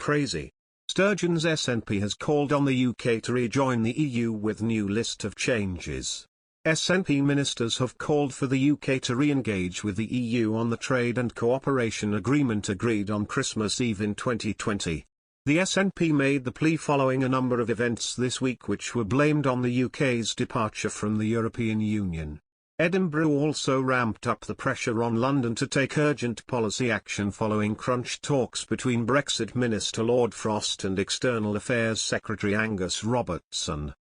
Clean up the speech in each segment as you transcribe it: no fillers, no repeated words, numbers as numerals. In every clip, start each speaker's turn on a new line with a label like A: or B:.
A: crazy. Sturgeon's SNP has called on the UK to rejoin the EU with new list of changes. SNP ministers have called for the UK to re-engage with the EU on the trade and cooperation agreement agreed on Christmas Eve in 2020. The SNP made the plea following a number of events this week which were blamed on the UK's departure from the European Union. Edinburgh also ramped up the pressure on London to take urgent policy action following crunch talks between Brexit Minister Lord Frost and External Affairs Secretary Angus Robertson.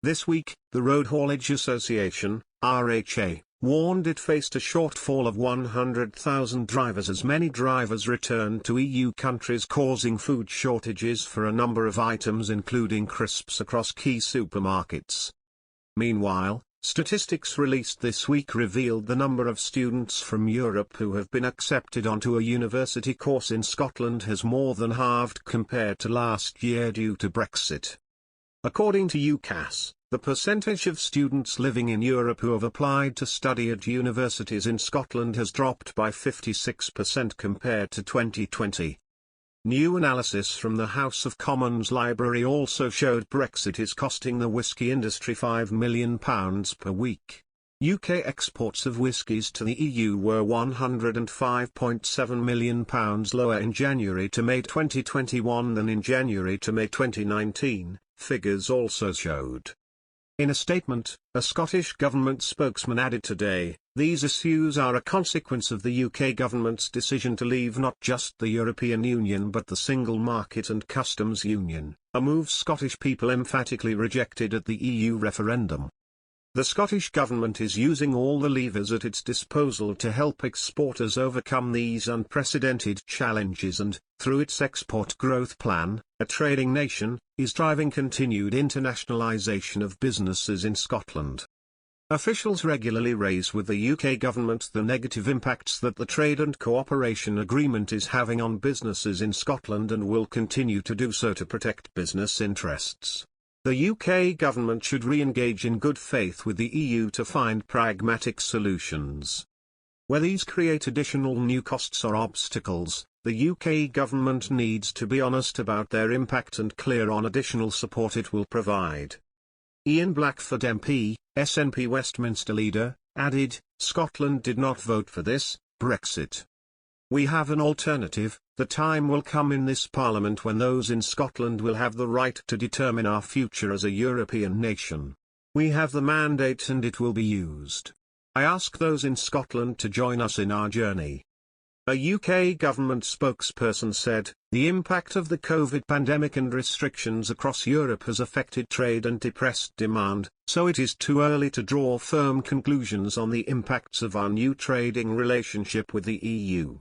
A: This week, the Road Haulage Association, RHA, warned it faced a shortfall of 100,000 drivers as many drivers returned to EU countries, causing food shortages for a number of items including crisps across key supermarkets. Meanwhile, statistics released this week revealed the number of students from Europe who have been accepted onto a university course in Scotland has more than halved compared to last year due to Brexit. According to UCAS, the percentage of students living in Europe who have applied to study at universities in Scotland has dropped by 56% compared to 2020. New analysis from the House of Commons Library also showed Brexit is costing the whisky industry £5 million per week. UK exports of whiskies to the EU were £105.7 million lower in January to May 2021 than in January to May 2019, figures also showed. In a statement, a Scottish Government spokesman added today, "These issues are a consequence of the UK Government's decision to leave not just the European Union but the Single Market and Customs Union, a move Scottish people emphatically rejected at the EU referendum." The Scottish Government is using all the levers at its disposal to help exporters overcome these unprecedented challenges and, through its export growth plan, a trading nation, is driving continued internationalisation of businesses in Scotland. Officials regularly raise with the UK Government the negative impacts that the trade and cooperation agreement is having on businesses in Scotland and will continue to do so to protect business interests. The UK Government should re-engage in good faith with the EU to find pragmatic solutions. Where these create additional new costs or obstacles, the UK Government needs to be honest about their impact and clear on additional support it will provide. Ian Blackford MP, SNP Westminster leader, added, "Scotland did not vote for this, Brexit. We have an alternative. The time will come in this Parliament when those in Scotland will have the right to determine our future as a European nation. We have the mandate and it will be used. I ask those in Scotland to join us in our journey." A UK Government spokesperson said, "The impact of the COVID pandemic and restrictions across Europe has affected trade and depressed demand, so it is too early to draw firm conclusions on the impacts of our new trading relationship with the EU.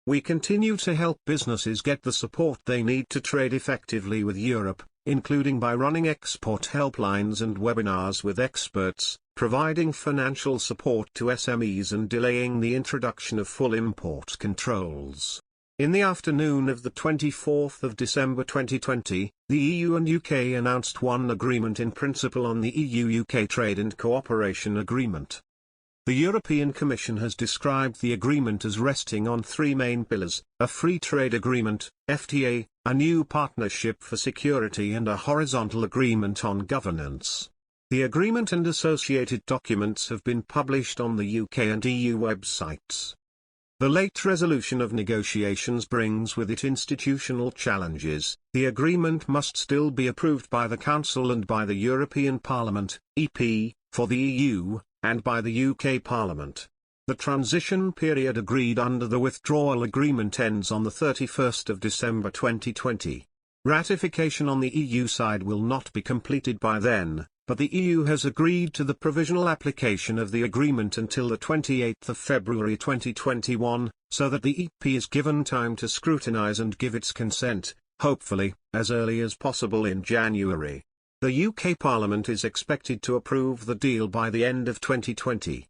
A: We continue to help businesses get the support they need to trade effectively with Europe, including by running export helplines and webinars with experts, providing financial support to SMEs and delaying the introduction of full import controls." In the afternoon of the 24th of December 2020, the EU and UK announced one agreement in principle on the EU-UK Trade and Cooperation Agreement. The European Commission has described the agreement as resting on three main pillars: a free trade agreement, FTA, a new partnership for security and a horizontal agreement on governance. The agreement and associated documents have been published on the UK and EU websites. The late resolution of negotiations brings with it institutional challenges. The agreement must still be approved by the Council and by the European Parliament, EP, for the EU, and by the UK Parliament. The transition period agreed under the withdrawal agreement ends on the 31st of December 2020. Ratification on the EU side will not be completed by then, but the EU has agreed to the provisional application of the agreement until the 28th of February 2021, so that the EP is given time to scrutinise and give its consent, hopefully, as early as possible in January. The UK Parliament is expected to approve the deal by the end of 2020.